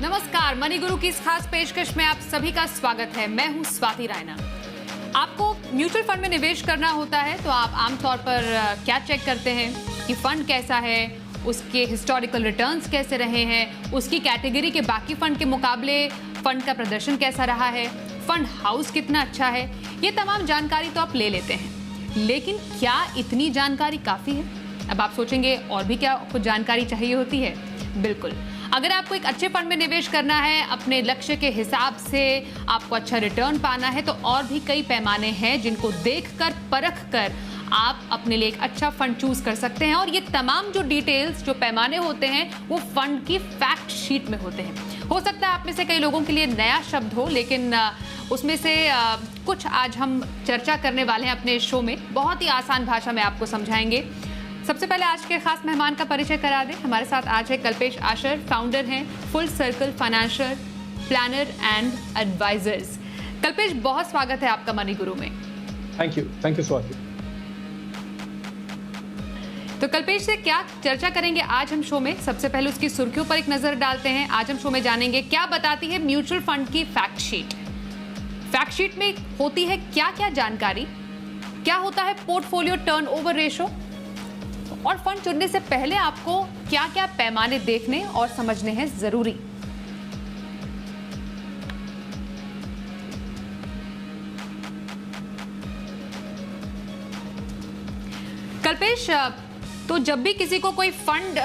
नमस्कार, मनी गुरु की इस खास पेशकश में आप सभी का स्वागत है। मैं हूं स्वाति रायना। आपको म्यूचुअल फंड में निवेश करना होता है तो आप आमतौर पर क्या चेक करते हैं कि फंड कैसा है, उसके हिस्टोरिकल रिटर्न्स कैसे रहे हैं, उसकी कैटेगरी के बाकी फंड के मुकाबले फंड का प्रदर्शन कैसा रहा है, फंड हाउस कितना अच्छा है। ये तमाम जानकारी तो आप ले लेते हैं, लेकिन क्या इतनी जानकारी काफ़ी है? अब आप सोचेंगे और भी क्या कुछ जानकारी चाहिए होती है? बिल्कुल। अगर आपको एक अच्छे फंड में निवेश करना है, अपने लक्ष्य के हिसाब से आपको अच्छा रिटर्न पाना है, तो और भी कई पैमाने हैं जिनको देखकर परख कर आप अपने लिए एक अच्छा फंड चूज कर सकते हैं। और ये तमाम जो डिटेल्स, जो पैमाने होते हैं, वो फंड की फैक्ट शीट में होते हैं। हो सकता है आप में से कई लोगों के लिए नया शब्द हो, लेकिन उसमें से कुछ आज हम चर्चा करने वाले हैं अपने शो में। बहुत ही आसान भाषा में आपको समझाएंगे। सबसे पहले आज के खास मेहमान का परिचय करा दें। हमारे साथ आज है कल्पेश आशर, फाउंडर हैं full circle financial planner and advisors. Kalpesh, बहुत स्वागत है आपका मनी गुरु में। Thank you Swati. तो कल्पेश से क्या चर्चा करेंगे आज हम शो में? सबसे पहले उसकी सुर्खियों पर एक नजर डालते हैं। आज हम शो में जानेंगे क्या बताती है म्यूचुअल फंड की फैक्ट शीट। फैक्ट शीट में होती है क्या क्या जानकारी, क्या होता है पोर्टफोलियो टर्नओवर रेशो, और फंड चुनने से पहले आपको क्या क्या पैमाने देखने और समझने हैं जरूरी। कल्पेश, तो जब भी किसी को कोई फंड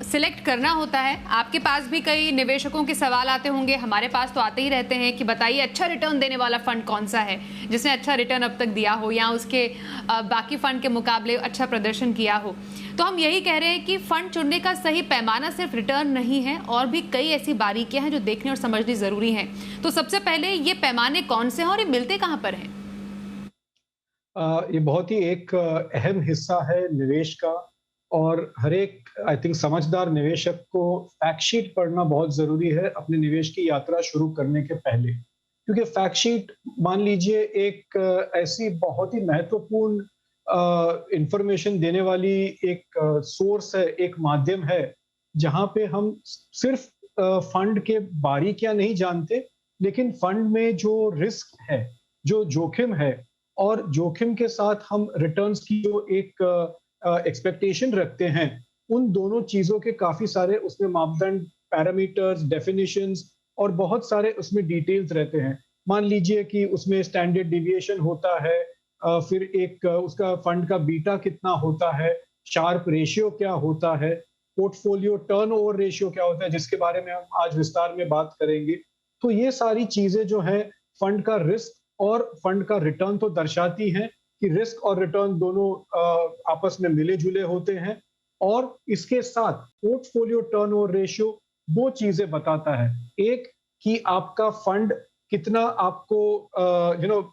सिलेक्ट करना होता है, आपके पास भी कई निवेशकों के सवाल आते होंगे, हमारे पास तो आते ही रहते हैं कि बताइए अच्छा रिटर्न देने वाला फंड कौन सा है, जिसने अच्छा रिटर्न अब तक दिया हो या उसके बाकी फंड के मुकाबले अच्छा प्रदर्शन किया हो। तो हम यही कह रहे हैं कि फंड चुनने का सही पैमाना सिर्फ रिटर्न नहीं है, और भी कई ऐसी बारीकियां हैं जो देखने और समझनी जरूरी हैं। तो सबसे पहले ये पैमाने कौन से हैं और ये मिलते कहां पर हैं? ये बहुत ही एक अहम हिस्सा है निवेश का, और हर एक आई थिंक समझदार निवेशक को फैक्ट शीट पढ़ना बहुत जरूरी है अपने निवेश की यात्रा शुरू करने के पहले। क्योंकि फैक्ट शीट, मान लीजिए, एक ऐसी बहुत ही महत्वपूर्ण इंफॉर्मेशन देने वाली एक सोर्स है, एक माध्यम है, जहां पे हम सिर्फ फंड के बारीकियां नहीं जानते, लेकिन फंड में जो रिस्क है, जो जोखिम है, और जोखिम के साथ हम रिटर्न्स की जो एक एक्सपेक्टेशन रखते हैं, उन दोनों चीजों के काफी सारे उसमें मापदंड, पैरामीटर्स, डेफिनेशंस और बहुत सारे उसमें डिटेल्स रहते हैं। मान लीजिए कि उसमें स्टैंडर्ड डिविएशन होता है, फिर एक उसका फंड का बीटा कितना होता है, शार्प रेशियो क्या होता है, पोर्टफोलियो टर्नओवर रेशियो क्या होता है, जिसके बारे में हम आज विस्तार में बात करेंगे। तो ये सारी चीजें जो है फंड का रिस्क और फंड का रिटर्न तो दर्शाती हैं कि रिस्क और रिटर्न दोनों आपस में मिले जुले होते हैं। और इसके साथ पोर्टफोलियो टर्नओवर रेशियो दो चीजें बताता है। एक, कि आपका फंड कितना आपको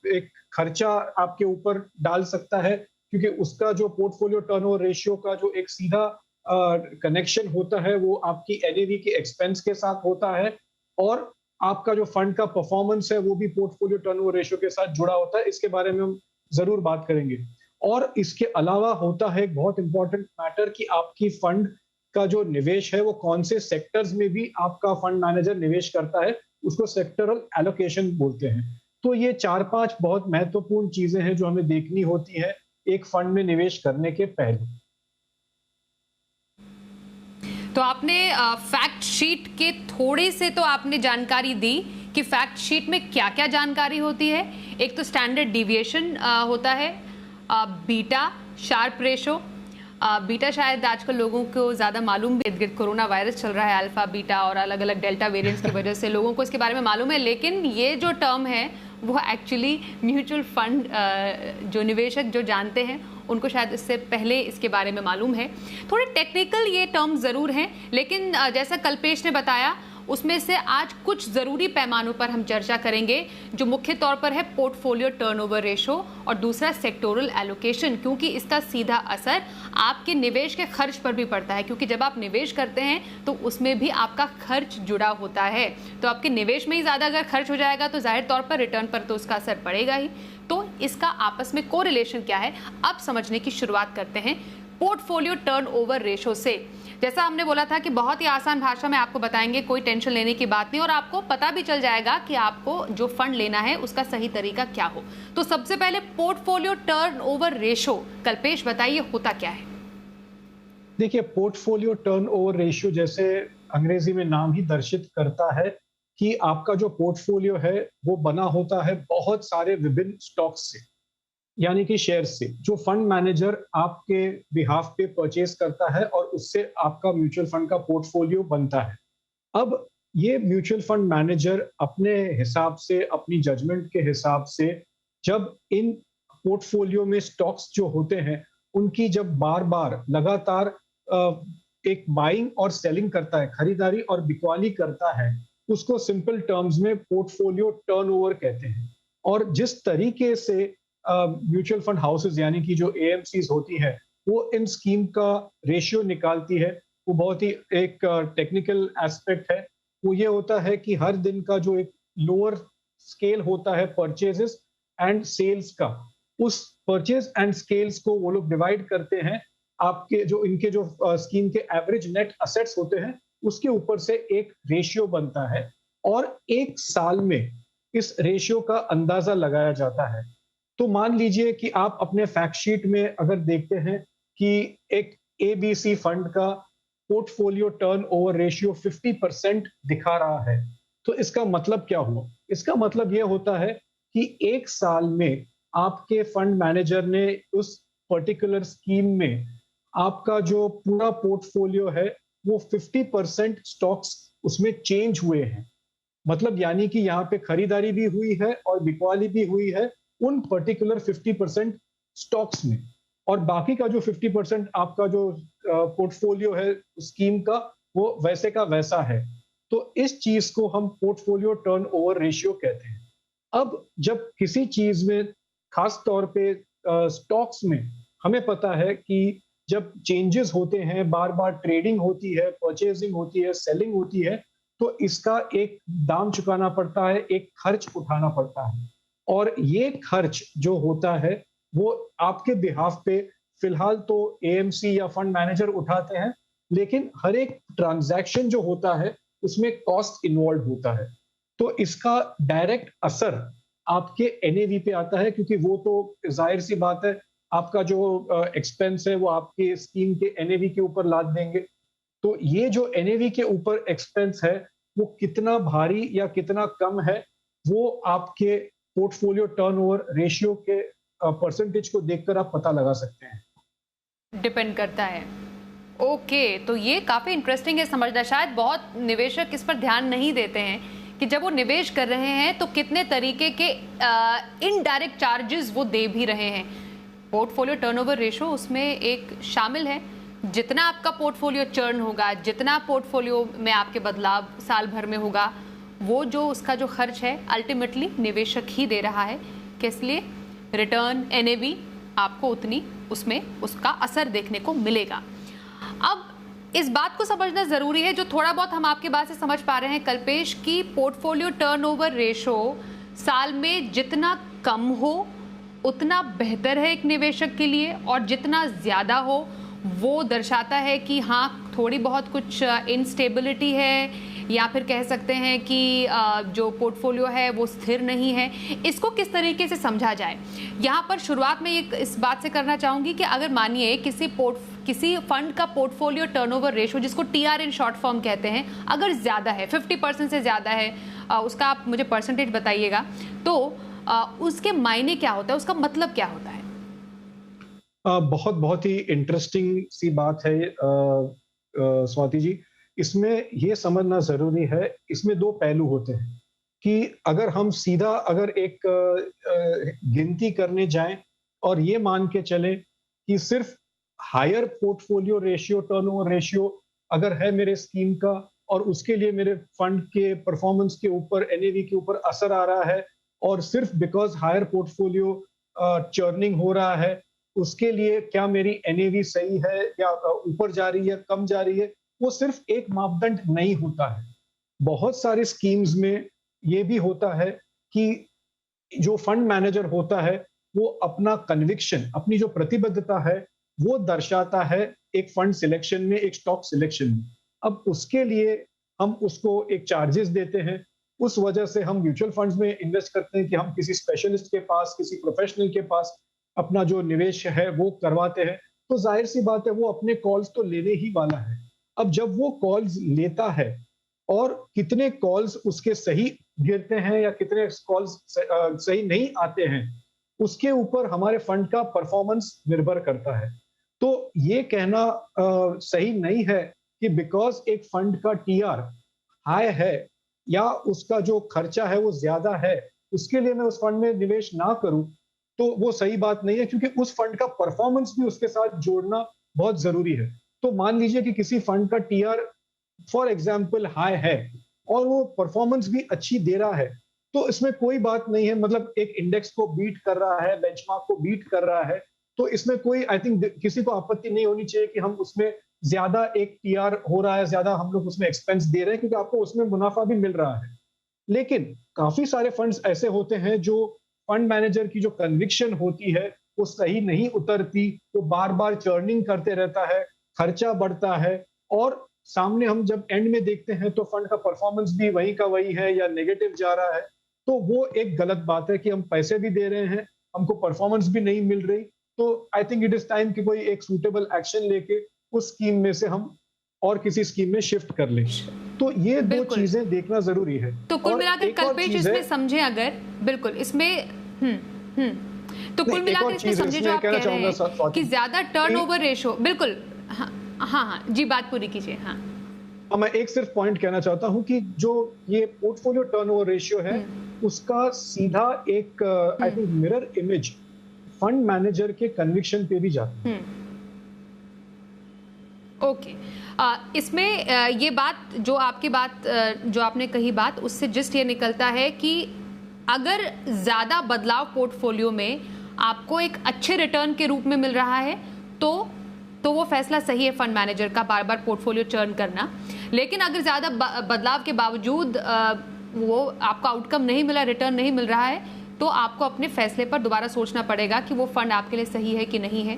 एक खर्चा आपके ऊपर डाल सकता है, क्योंकि उसका जो पोर्टफोलियो टर्नओवर रेशियो का जो एक सीधा कनेक्शन होता है वो आपकी एनएवी के एक्सपेंस के साथ होता है, और आपका जो फंड का परफॉर्मेंस है वो भी पोर्टफोलियो टर्नओवर रेशियो के साथ जुड़ा होता है। इसके बारे में हम जरूर बात करेंगे। और इसके अलावा होता है एक बहुत इंपॉर्टेंट मैटर कि आपकी फंड का जो निवेश है वो कौन से सेक्टर्स में भी आपका फंड मैनेजर निवेश करता है, उसको सेक्टरल एलोकेशन बोलते हैं। तो ये 4-5 बहुत महत्वपूर्ण चीजें हैं जो हमें देखनी होती है एक फंड में निवेश करने के पहले। तो आपने फैक्ट शीट के थोड़े से तो आपने जानकारी दी कि फैक्ट शीट में क्या क्या जानकारी होती है। एक तो स्टैंडर्ड डिविएशन होता है, बीटा, शार्प रेशो। बीटा शायद आजकल लोगों को ज़्यादा मालूम भी, इर्द-गिर्द कोरोना वायरस चल रहा है, अल्फा, बीटा और अलग अलग डेल्टा वेरिएंट्स की वजह से लोगों को इसके बारे में मालूम है, लेकिन ये जो टर्म है वो एक्चुअली म्यूचुअल फंड जो निवेशक जो जानते हैं उनको शायद इससे पहले इसके बारे में मालूम है। थोड़े टेक्निकल ये टर्म ज़रूर हैं, लेकिन जैसा कल्पेश ने बताया उसमें से आज कुछ ज़रूरी पैमानों पर हम चर्चा करेंगे, जो मुख्य तौर पर है पोर्टफोलियो टर्नओवर रेशो और दूसरा सेक्टोरल एलोकेशन, क्योंकि इसका सीधा असर आपके निवेश के खर्च पर भी पड़ता है। क्योंकि जब आप निवेश करते हैं तो उसमें भी आपका खर्च जुड़ा होता है, तो आपके निवेश में ही ज़्यादा अगर खर्च हो जाएगा तो जाहिर तौर पर रिटर्न पर तो उसका असर पड़ेगा ही। तो इसका आपस में कोरिलेशन क्या है, अब समझने की शुरुआत करते हैं पोर्टफोलियो टर्नओवर रेशो से। जैसा हमने बोला था कि बहुत ही आसान भाषा में आपको बताएंगे, कोई टेंशन लेने की बात नहीं, और आपको पता भी चल जाएगा कि आपको जो फंड लेना है उसका सही तरीका क्या हो। तो सबसे पहले पोर्टफोलियो टर्नओवर रेशो, कल्पेश बताइए होता क्या है? देखिए, पोर्टफोलियो टर्नओवर रेशियो जैसे अंग्रेजी में नाम ही दर्शित करता है कि आपका जो पोर्टफोलियो है वो बना होता है बहुत सारे विभिन्न स्टॉक्स से, यानी कि शेयर से, जो फंड मैनेजर आपके बिहाफ पे परचेज करता है और उससे आपका म्यूचुअल फंड का पोर्टफोलियो बनता है। अब ये म्यूचुअल फंड मैनेजर अपने हिसाब से, अपनी जजमेंट के हिसाब से, जब इन पोर्टफोलियो में स्टॉक्स जो होते हैं उनकी जब बार बार लगातार एक बाइंग और सेलिंग करता है, खरीदारी और बिकवाली करता है, उसको सिंपल टर्म्स में पोर्टफोलियो टर्नओवर कहते हैं। और जिस तरीके से म्यूचुअल फंड हाउसेज यानी कि जो एएमसीज होती है वो इन स्कीम का रेशियो निकालती है, वो बहुत ही एक टेक्निकल एस्पेक्ट है। वो ये होता है कि हर दिन का जो एक लोअर स्केल होता है परचेजेस एंड सेल्स का, उस परचेज एंड स्केल्स को वो लोग डिवाइड करते हैं आपके जो इनके जो स्कीम के एवरेज नेट असेट्स होते हैं उसके ऊपर से एक रेशियो बनता है, और एक साल में इस रेशियो का अंदाजा लगाया जाता है। तो मान लीजिए कि आप अपने फैक्ट शीट में अगर देखते हैं कि एक एबीसी फंड का पोर्टफोलियो टर्नओवर रेशियो 50% दिखा रहा है, तो इसका मतलब क्या हुआ? इसका मतलब यह होता है कि एक साल में आपके फंड मैनेजर ने उस पर्टिकुलर स्कीम में आपका जो पूरा पोर्टफोलियो है वो 50% स्टॉक्स उसमें चेंज हुए हैं। मतलब यानी कि यहाँ पे खरीदारी भी हुई है और बिकवाली भी हुई है उन पर्टिकुलर 50% स्टॉक्स में, और बाकी का जो 50% आपका जो पोर्टफोलियो है स्कीम का वो वैसे का वैसा है। तो इस चीज को हम पोर्टफोलियो टर्नओवर रेशियो कहते हैं। अब जब किसी चीज में, खास तौर पे स्टॉक्स में, हमें पता है कि जब चेंजेस होते हैं, बार बार ट्रेडिंग होती है, परचेजिंग होती है, सेलिंग होती है, तो इसका एक दाम चुकाना पड़ता है, एक खर्च उठाना पड़ता है। और ये खर्च जो होता है वो आपके बिहाफ पे फिलहाल तो एएमसी या फंड मैनेजर उठाते हैं, लेकिन हर एक ट्रांजैक्शन जो होता है उसमें कॉस्ट इन्वॉल्व होता है। तो इसका डायरेक्ट असर आपके एनएवी पे आता है, क्योंकि वो तो जाहिर सी बात है आपका जो एक्सपेंस है वो आपके स्कीम के एनएवी के ऊपर लाद देंगे। तो ये जो एनएवी के ऊपर एक्सपेंस है वो कितना भारी या कितना कम है, वो आपके पोर्टफोलियो टर्नओवर रेशियो के परसेंटेज को देखकर आप पता लगा सकते हैं। डिपेंड करता है। ओके, तो ये काफी इंटरेस्टिंग है समझना। शायद बहुत निवेशक इस पर ध्यान नहीं देते हैं कि जब वो निवेश कर रहे हैं तो कितने तरीके के इनडायरेक्ट चार्जेस वो दे भी रहे हैं। पोर्टफोलियो टर्नओवर रेशो उसमें एक शामिल है। जितना आपका पोर्टफोलियो चर्न होगा, जितना पोर्टफोलियो में आपके बदलाव साल भर में होगा, वो जो उसका जो खर्च है अल्टीमेटली निवेशक ही दे रहा है। किस लिए? रिटर्न, एनएवी, आपको उतनी उसमें उसका असर देखने को मिलेगा। अब इस बात को समझना जरूरी है, जो थोड़ा बहुत हम आपके बात से समझ पा रहे हैं कल्पेश, की पोर्टफोलियो टर्नओवर रेशो साल में जितना कम हो उतना बेहतर है एक निवेशक के लिए, और जितना ज्यादा हो वो दर्शाता है कि हाँ थोड़ी बहुत कुछ इनस्टेबिलिटी है, या फिर कह सकते हैं कि जो पोर्टफोलियो है वो स्थिर नहीं है। इसको किस तरीके से समझा जाए? यहाँ पर शुरुआत में इस बात से करना चाहूँगी कि अगर मानिए किसी फंड का पोर्टफोलियो टर्नओवर रेशो, जिसको टीआर इन शॉर्ट फॉर्म कहते हैं, अगर ज़्यादा है, 50% से ज़्यादा है, उसका आप मुझे परसेंटेज बताइएगा, तो उसके मायने क्या होता है, उसका मतलब क्या होता है? बहुत ही इंटरेस्टिंग सी बात है स्वाति जी। इसमें ये समझना जरूरी है, इसमें दो पहलू होते हैं कि अगर हम सीधा एक गिनती करने जाएं और ये मान के चलें कि सिर्फ higher portfolio ratio, turnover ratio अगर है मेरे स्कीम का, और उसके लिए मेरे फंड के परफॉर्मेंस के ऊपर, एनएवी के ऊपर असर आ रहा है, और सिर्फ बिकॉज हायर पोर्टफोलियो चर्निंग हो रहा है उसके लिए क्या मेरी एनएवी सही है या ऊपर जा रही है, कम जा रही है, वो सिर्फ एक मापदंड नहीं होता है। बहुत सारे स्कीम्स में ये भी होता है कि जो फंड मैनेजर होता है वो अपना कन्विक्शन, अपनी जो प्रतिबद्धता है वो दर्शाता है एक फंड सिलेक्शन में, एक स्टॉक सिलेक्शन में। अब उसके लिए हम उसको एक चार्जेस देते हैं। उस वजह से हम म्यूचुअल फंड्स में इन्वेस्ट करते हैं कि हम किसी स्पेशलिस्ट के पास, किसी प्रोफेशनल के पास अपना जो निवेश है वो करवाते हैं। तो जाहिर सी बात है वो अपने कॉल्स तो लेने ही वाला है। अब जब वो कॉल्स लेता है और कितने कॉल्स उसके सही गिरते हैं या कितने कॉल्स सही नहीं आते हैं, उसके ऊपर हमारे फंड का परफॉर्मेंस निर्भर करता है। तो ये कहना सही नहीं है कि बिकॉज एक फंड का टीआर हाई है या उसका जो खर्चा है वो ज्यादा है, उसके लिए मैं उस फंड में निवेश ना करूं, तो वो सही बात नहीं है, क्योंकि उस फंड का परफॉर्मेंस भी उसके साथ जोड़ना बहुत जरूरी है। तो मान लीजिए कि किसी फंड का टीआर फॉर एग्जाम्पल हाई है और वो परफॉर्मेंस भी अच्छी दे रहा है, तो इसमें कोई बात नहीं है। मतलब एक इंडेक्स को बीट कर रहा है, बेंचमार्क को बीट कर रहा है, तो इसमें कोई आई थिंक किसी को आपत्ति नहीं होनी चाहिए कि हम उसमें ज्यादा एक टीआर हो रहा है, ज्यादा हम लोग उसमें एक्सपेंस दे रहे हैं, क्योंकि आपको उसमें मुनाफा भी मिल रहा है। लेकिन काफी सारे फंड्स ऐसे होते हैं जो फंड मैनेजर की जो कन्विक्शन होती है वो सही नहीं उतरती, वो बार बार चर्निंग करते रहता है, खर्चा बढ़ता है, और सामने हम जब एंड में देखते हैं तो फंड का परफॉर्मेंस भी वही का वही है या नेगेटिव जा रहा है। तो वो एक गलत बात है कि हम पैसे भी दे रहे हैं, हमको परफॉर्मेंस भी नहीं मिल रही। तो I think it is time कि कोई एक सूटेबल एक्शन लेके उस स्कीम में से हम और किसी स्कीम में शिफ्ट कर लें। तो ये दो बिल्कुल। चीजें देखना जरूरी है। तो कुल और मिलाकर एक और कल्पेश चीज है, इसमें समझे अगर, बिल्कुल इसमें तो कुल नहीं, एक मिलाकर और इसमें चीज है, समझे जो इसमें आप कहना कह रहे चाहूंगा हैं कि स्वाति, ज्यादा टर्नओवर रेशो, बिल्कुल। हाँ हाँ हाँ जी, बात पूरी कीजिए। हाँ। मैं एक सिर्फ पॉइंट कहना चाहता हूं कि जो ये पोर्टफोलियो टर्नओवर रेशियो है उसका सीधा एक I think mirror image fund manager के कन्विक्शन पे भी जाता है। ओके। इसमें ये बात जो आपकी बात जो आपने कही बात, उससे जस्ट ये निकलता है कि अगर ज्यादा बदलाव पोर्टफोलियो में आपको एक अच्छे रिटर्न के रूप में मिल रहा है तो वो फैसला सही है फंड मैनेजर का, बार बार पोर्टफोलियो टर्न करना। लेकिन अगर ज्यादा बदलाव के बावजूद वो आपको आउटकम नहीं मिला, रिटर्न नहीं मिल रहा है, तो आपको अपने फैसले पर दोबारा सोचना पड़ेगा कि वो फंड आपके लिए सही है कि नहीं है।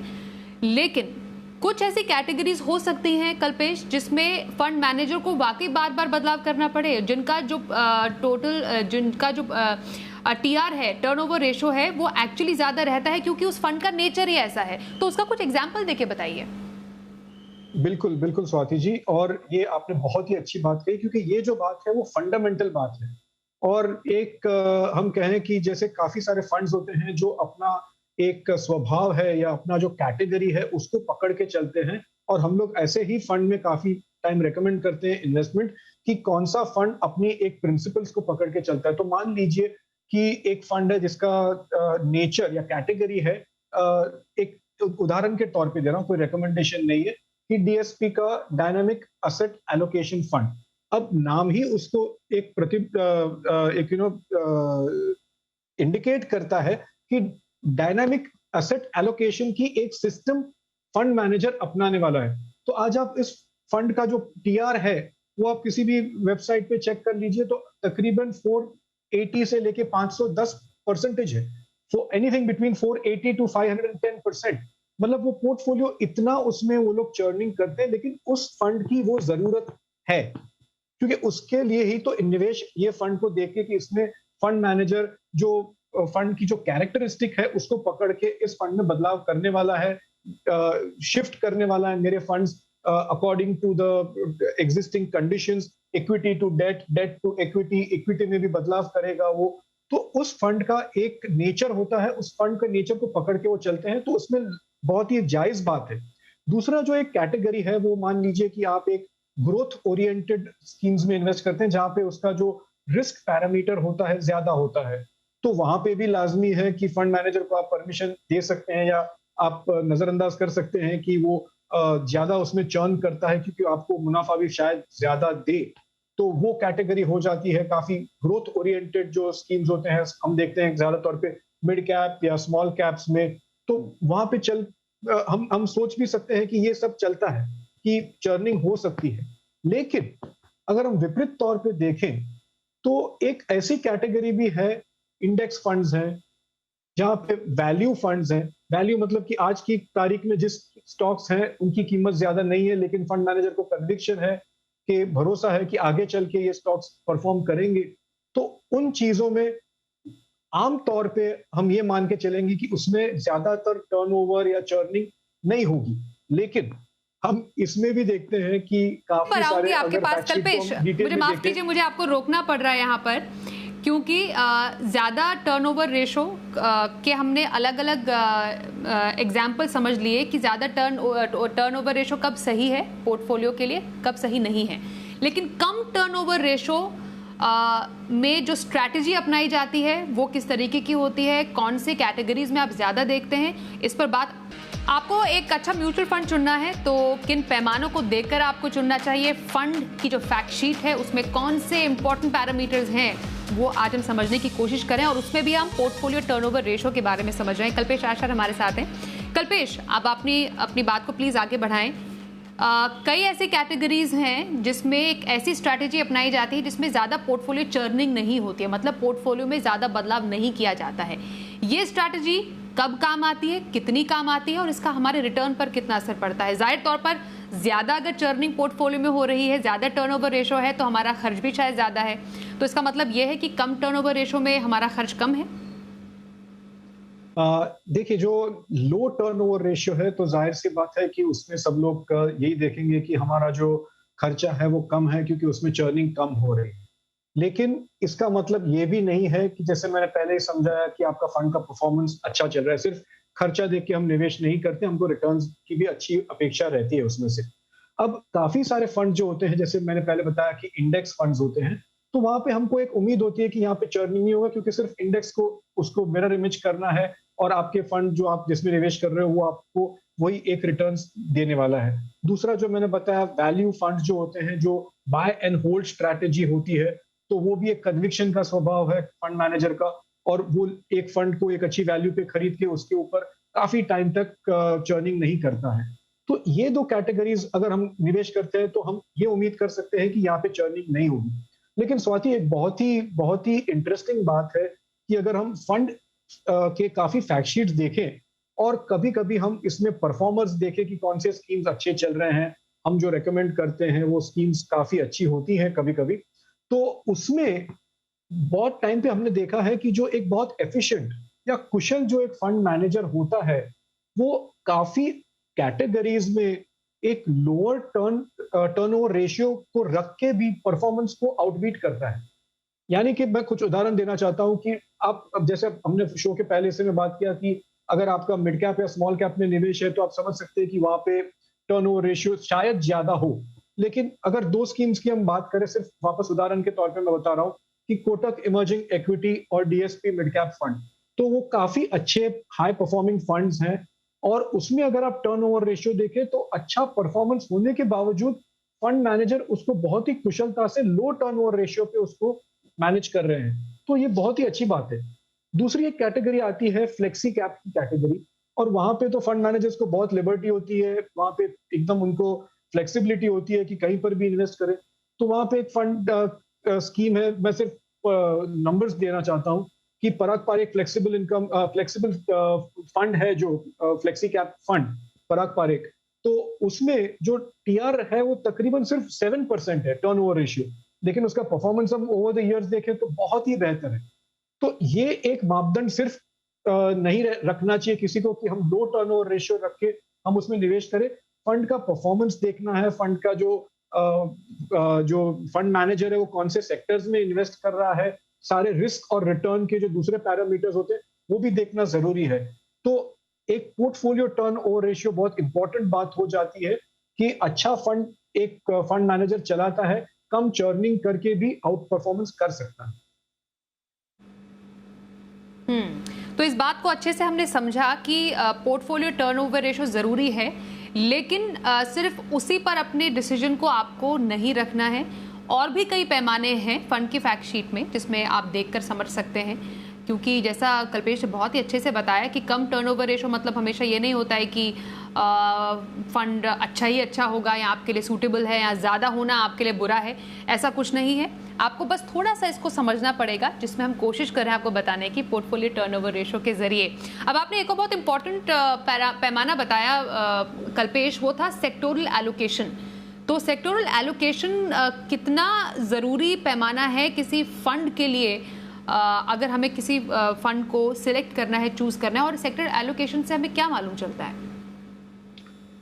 लेकिन कुछ ऐसी कैटेगरीज हो सकती हैं कल्पेश जिसमें फंड मैनेजर को वाकई बार बार बदलाव करना पड़े, जिनका जो टीआर है, टर्नओवर रेशो है, वो एक्चुअली ज्यादा रहता है क्योंकि उस फंड का नेचर ही ऐसा है। तो उसका कुछ एग्जांपल देके बताइए। बिल्कुल बिल्कुल स्वाति जी, और ये आपने बहुत ही अच्छी बात कही, क्योंकि ये जो बात है वो फंडामेंटल बात है। और एक हम कहें कि जैसे काफी सारे फंड्स होते हैं जो अपना एक स्वभाव है या अपना जो कैटेगरी है उसको पकड़ के चलते हैं, और हम लोग ऐसे ही फंड में काफी टाइम रेकमेंड करते हैं इन्वेस्टमेंट कि कौन सा फंड अपनी एक प्रिंसिपल्स को पकड़ के चलता है। तो मान लीजिए कि एक फंड है जिसका नेचर या कैटेगरी है, एक उदाहरण के तौर पे दे रहा हूँ, कोई रिकमेंडेशन नहीं है, कि डीएसपी का डायनामिक एसेट एलोकेशन फंड। अब नाम ही उसको एक इंडिकेट करता है कि डायनामिक एसेट एलोकेशन की एक सिस्टम फंड मैनेजर अपनाने वाला है। तो आज आप इस फंड का जो टीआर है वो आप किसी भी वेबसाइट पे चेक कर लीजिए, तो तकरीबन 480 से लेके 510% है। So anything between 480 to 510%। मतलब वो पोर्टफोलियो इतना उसमें वो लोग चर्निंग करते हैं, लेकिन उस फंड की वो जरूरत है, क्योंकि उसके लिए ही तो निवेश ये फंड को देख के कि इसमें फंड मैनेजर जो फंड की जो कैरेक्टरिस्टिक है उसको पकड़ के इस फंड में बदलाव करने वाला है, शिफ्ट करने वाला है मेरे funds according to the existing conditions, equity to debt, debt to equity, equity में भी बदलाव करेगा वो। तो उस फंड का एक नेचर होता है, उस फंड के नेचर को पकड़ के वो चलते हैं, तो उसमें बहुत ही जायज बात है। दूसरा जो एक कैटेगरी है वो मान लीजिए कि आप एक ग्रोथ ओरिएंटेड स्कीम्स में इन्वेस्ट करते हैं जहां पे उसका जो रिस्क पैरामीटर होता है ज्यादा होता है, तो वहां पे भी लाजमी है कि फंड मैनेजर को आप परमिशन दे सकते हैं या आप नजरअंदाज कर सकते हैं कि वो ज्यादा उसमें चर्न करता है क्योंकि आपको मुनाफा भी शायद ज्यादा दे। तो वो कैटेगरी हो जाती है काफी ग्रोथ ओरिएंटेड जो स्कीम्स होते हैं, हम देखते हैं ज्यादा तौर पे मिड कैप या स्मॉल कैप्स में। तो वहां पे हम सोच भी सकते हैं कि ये सब चलता है, कि चर्निंग हो सकती है। लेकिन अगर हम विपरीत तौर पे देखें तो एक ऐसी कैटेगरी भी है इंडेक्स फंड्स हैं, जहाँ पे वैल्यू फंड्स हैं। वैल्यू मतलब कि आज की तारीख में जिस स्टॉक्स हैं उनकी कीमत ज्यादा नहीं है, लेकिन फंड मैनेजर को कन्विक्शन है कि भरोसा है कि आगे चल के ये स्टॉक्स परफॉर्म करेंगे। तो उन चीजों में आम तौर पे हम ये मान के चलेंगे कि उसमें ज्यादातर टर्नओवर या चर्निंग नहीं होगी, लेकिन हम इसमें भी देखते हैं कि पर काफी आऊंगी सारे आपके अगर पास फैक्ट शीट को कल्पेश, हम डिटेल मुझे में माफ देखें। कीजिए, मुझे आपको रोकना पड़ रहा है यहाँ पर, क्योंकि ज़्यादा टर्नओवर रेशो के हमने अलग अलग एग्जाम्पल समझ लिए कि ज़्यादा टर्नओवर रेशो कब सही है पोर्टफोलियो के लिए, कब सही नहीं है। लेकिन कम टर्नओवर रेशो में जो स्ट्रैटेजी अपनाई जाती है वो किस तरीके की होती है, कौन से कैटेगरीज में आप ज़्यादा देखते हैं, इस पर बात। आपको एक अच्छा म्यूचुअल फंड चुनना है तो किन पैमानों को देखकर आपको चुनना चाहिए, फंड की जो फैक्ट शीट है उसमें कौन से इंपॉर्टेंट पैरामीटर्स हैं, वो आज हम समझने की कोशिश करें, और उसमें भी हम पोर्टफोलियो टर्नओवर रेशो के बारे में समझ रहे हैं। कल्पेश आचार्य हमारे साथ हैं। कल्पेश, आप अपनी बात को प्लीज़ आगे बढ़ाएं। कई ऐसी कैटेगरीज हैं जिसमें एक ऐसी स्ट्रैटेजी अपनाई जाती है जिसमें ज़्यादा पोर्टफोलियो चर्निंग नहीं होती है, मतलब पोर्टफोलियो में ज़्यादा बदलाव नहीं किया जाता है। ये स्ट्रैटेजी कब काम आती है, कितनी काम आती है, और इसका हमारे रिटर्न पर कितना असर पड़ता है? जाहिर तौर पर ज़्यादा अगर चर्निंग पोर्टफोलियो में हो रही है, ज़्यादा टर्नओवर रेशो है, तो हमारा खर्च भी शायद ज़्यादा है। तो इसका मतलब यह है कि कम टर्नओवर रेशो में हमारा खर्च कम है। देखिए, जो लो टर्नओवर रेशियो है तो जाहिर सी बात है कि उसमें सब लोग यही देखेंगे कि हमारा जो खर्चा है वो कम है, क्योंकि उसमें चर्निंग कम हो रही है। लेकिन इसका मतलब ये भी नहीं है कि जैसे मैंने पहले ही समझाया कि आपका फंड का परफॉर्मेंस अच्छा चल रहा है। सिर्फ खर्चा देख के हम निवेश नहीं करते, हमको रिटर्न्स की भी अच्छी अपेक्षा रहती है उसमें से। अब काफी सारे फंड जो होते हैं, जैसे मैंने पहले बताया कि इंडेक्स फंड्स होते हैं, तो वहां पे हमको एक उम्मीद होती है कि यहाँ पे चर्निंग नहीं होगा, क्योंकि सिर्फ इंडेक्स को उसको मिरर इमेज करना है और आपके फंड जो आप जिसमें निवेश कर रहे हो वो आपको वही एक रिटर्न्स देने वाला है। दूसरा जो मैंने बताया, वैल्यू फंड जो होते हैं, जो बाय एंड होल्ड स्ट्रैटेजी होती है, तो वो भी एक कन्विक्शन का स्वभाव है फंड मैनेजर का, और वो एक फंड को एक अच्छी वैल्यू पे खरीद के उसके ऊपर काफी टाइम तक चर्निंग नहीं करता है। तो ये दो कैटेगरीज अगर हम निवेश करते हैं तो हम ये उम्मीद कर सकते हैं कि यहाँ पे चर्निंग नहीं होगी। लेकिन स्वाति, एक बहुत ही इंटरेस्टिंग बात है कि अगर हम फंड के काफी फैक्ट शीट्स देखें और कभी कभी हम इसमें परफॉर्मर्स देखें कि कौन से स्कीम्स अच्छे चल रहे हैं, हम जो रेकमेंड करते हैं वो स्कीम्स काफी अच्छी होती हैं कभी कभी, तो उसमें बहुत टाइम पे हमने देखा है कि जो एक बहुत एफिशिएंट या कुशल जो एक फंड मैनेजर होता है, वो काफी कैटेगरीज में एक लोअर टर्नओवर रेशियो को रख के भी परफॉर्मेंस को आउटबीट करता है। यानी कि मैं कुछ उदाहरण देना चाहता हूं कि आप, अब जैसे हमने शो के पहले से में बात किया कि अगर आपका मिड कैप या स्मॉल कैप में निवेश है तो आप समझ सकते हैं कि वहां पे टर्नओवर रेशियो शायद ज्यादा हो। लेकिन अगर दो स्कीम्स की हम बात करें, सिर्फ वापस उदाहरण के तौर पे मैं बता रहा हूं कि कोटक इमर्जिंग इक्विटी और डीएसपी मिड कैप फंड, तो वो काफी अच्छे हाई परफॉर्मिंग फंड्स हैं, और उसमें अगर आप टर्नओवर रेशियो देखें तो अच्छा परफॉर्मेंस होने के बावजूद फंड मैनेजर उसको बहुत ही कुशलता से लो टर्नओवर रेशियो पे उसको मैनेज कर रहे हैं। तो ये बहुत ही अच्छी बात है। दूसरी एक कैटेगरी आती है फ्लेक्सी कैप की कैटेगरी, और वहां पे तो फंड मैनेजर्स को बहुत लिबर्टी होती है, वहां पे एकदम उनको फ्लेक्सिबिलिटी होती है कि कहीं पर भी इन्वेस्ट करें। तो वहां पे एक फंड स्कीम है, मैं सिर्फ नंबर्स देना चाहता हूं कि पराग पारेख फ्लेक्सिबल फंड है, जो फ्लेक्सी कैप फंड पराग पारेख, तो उसमें जो टीआर है वो तकरीबन सिर्फ 7% है टर्नओवर रेशियो, लेकिन उसका परफॉर्मेंस हम ओवर द इयर्स देखें तो बहुत ही बेहतर है। तो ये एक मापदंड सिर्फ नहीं रखना चाहिए किसी को कि हम लो टर्नओवर रेशियो रख के हम उसमें निवेश करें। फंड का परफॉर्मेंस देखना है, फंड का जो फंड मैनेजर है वो कौन से सेक्टर्स में इन्वेस्ट कर रहा है, सारे रिस्क और रिटर्न के जो दूसरे पैरामीटर्स होते हैं वो भी देखना जरूरी है। तो एक पोर्टफोलियो टर्नओवर रेशियो बहुत इंपॉर्टेंट बात हो जाती है कि अच्छा फंड एक फंड मैनेजर चलाता है, कम चर्निंग करके भी आउट परफॉर्मेंस कर सकता है। तो इस बात को अच्छे से हमने समझा कि पोर्टफोलियो टर्नओवर रेशियो ज़रूरी है, लेकिन सिर्फ उसी पर अपने डिसीजन को आपको नहीं रखना है। और भी कई पैमाने हैं फंड की फैक्ट शीट में जिसमें आप देखकर समझ सकते हैं, क्योंकि जैसा कल्पेश ने बहुत ही अच्छे से बताया कि कम टर्नओवर रेशियो मतलब हमेशा ये नहीं होता है कि फंड अच्छा ही अच्छा होगा या आपके लिए सूटेबल है, या ज़्यादा होना आपके लिए बुरा है, ऐसा कुछ नहीं है। आपको बस थोड़ा सा इसको समझना पड़ेगा, जिसमें हम कोशिश कर रहे हैं आपको बताने की पोर्टफोलियो टर्नओवर रेशो के जरिए। अब आपने एक और बहुत इंपॉर्टेंट पैमाना बताया कल्पेश, वो था सेक्टोरल एलोकेशन। तो सेक्टोरल एलोकेशन कितना ज़रूरी पैमाना है किसी फंड के लिए, अगर हमें किसी फंड को सिलेक्ट करना है, चूज करना है, और सेक्टर एलोकेशन से हमें क्या मालूम चलता है?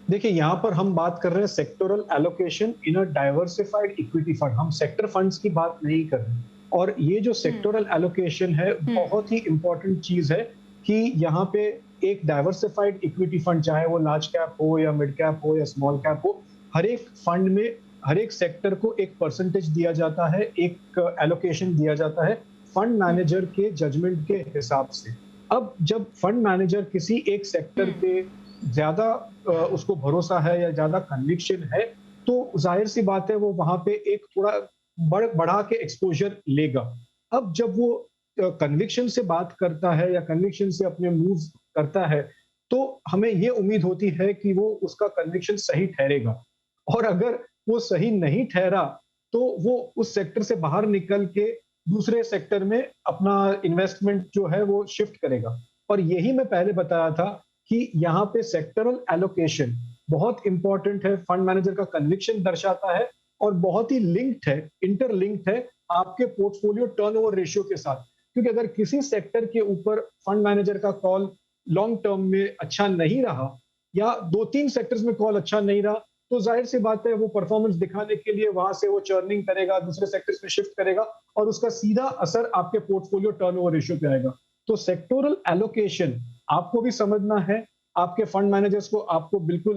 देखिए, यहाँ पर हम बात कर रहे हैं sectoral allocation in a diversified equity fund, हम सेक्टर फंड्स की बात नहीं कर रहे। और ये जो सेक्टोरल एलोकेशन है बहुत ही इंपॉर्टेंट चीज है कि यहाँ पे एक डाइवर्सिफाइड इक्विटी फंड, चाहे वो लार्ज कैप हो या मिड कैप हो या स्मॉल कैप हो, हर एक फंड में हर एक सेक्टर को एक परसेंटेज दिया जाता है, एक एलोकेशन दिया जाता है फंड मैनेजर के जजमेंट के हिसाब से। अब जब फंड मैनेजर किसी एक सेक्टर पे ज्यादा उसको भरोसा है या ज्यादा कन्विक्शन है, तो जाहिर सी बात है वो वहां पे एक थोड़ा बढ़ा के एक्सपोजर लेगा। अब जब वो कन्विक्शन से बात करता है या कन्विक्शन से अपने मूव्स करता है, तो हमें ये उम्मीद होती है कि वो उसका कन्विक्शन सही ठहरेगा। और अगर वो सही नहीं ठहरा तो वो उस सेक्टर से बाहर निकल के दूसरे सेक्टर में अपना इन्वेस्टमेंट जो है वो शिफ्ट करेगा। और यही मैं पहले बताया था कि यहाँ पे सेक्टरल एलोकेशन बहुत इंपॉर्टेंट है, फंड मैनेजर का कन्विक्शन दर्शाता है और बहुत ही लिंक्ड है, इंटरलिंक्ड है आपके पोर्टफोलियो टर्नओवर रेशियो के साथ। क्योंकि अगर किसी सेक्टर के ऊपर फंड मैनेजर का कॉल लॉन्ग टर्म में अच्छा नहीं रहा या 2-3 सेक्टर्स में कॉल अच्छा नहीं रहा, तो जाहिर सी बात है वो परफॉर्मेंस दिखाने के लिए वहां से वो चर्निंग करेगा, दूसरे सेक्टर्स में शिफ्ट करेगा और उसका सीधा असर आपके पोर्टफोलियो टर्नओवर रेशियो पे आएगा। तो सेक्टोरल एलोकेशन आपको भी समझना है, आपके फंड मैनेजर्स को आपको बिल्कुल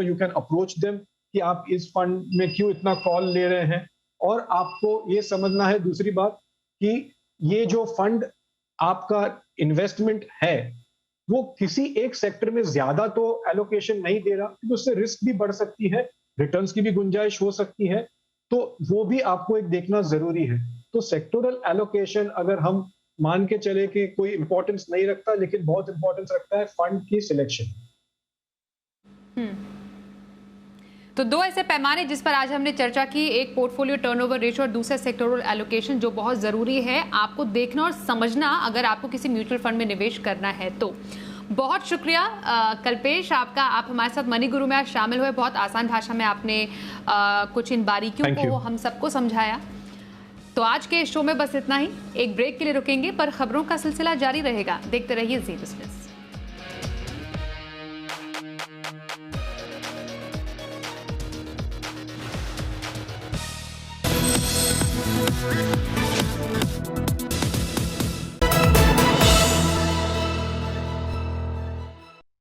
यू कैन अप्रोच देम कि आप इस फंड में क्यों इतना कॉल ले रहे हैं। और आपको ये समझना है दूसरी बात कि ये जो फंड आपका इन्वेस्टमेंट है वो किसी एक सेक्टर में ज्यादा तो एलोकेशन नहीं दे रहा, क्योंकि उससे रिस्क भी बढ़ सकती है, रिटर्न्स की भी गुंजाइश हो सकती है, तो वो भी आपको एक देखना जरूरी है। तो सेक्टोरल एलोकेशन अगर हम मान के चले कि कोई इंपॉर्टेंस नहीं रखता, लेकिन बहुत इंपॉर्टेंस रखता है फंड की सिलेक्शन। तो दो ऐसे पैमाने जिस पर आज हमने चर्चा की, एक पोर्टफोलियो टर्नओवर रेशियो और दूसरा सेक्टोरल एलोकेशन, जो बहुत ज़रूरी है आपको देखना और समझना अगर आपको किसी म्यूचुअल फंड में निवेश करना है तो। बहुत शुक्रिया कल्पेश आपका, आप हमारे साथ मनी गुरु में आज शामिल हुए। बहुत आसान भाषा में आपने कुछ इन बारीकियों को हम सबको समझाया। तो आज के शो में बस इतना ही, एक ब्रेक के लिए रुकेंगे पर खबरों का सिलसिला जारी रहेगा। देखते रहिए जी बिजनेस।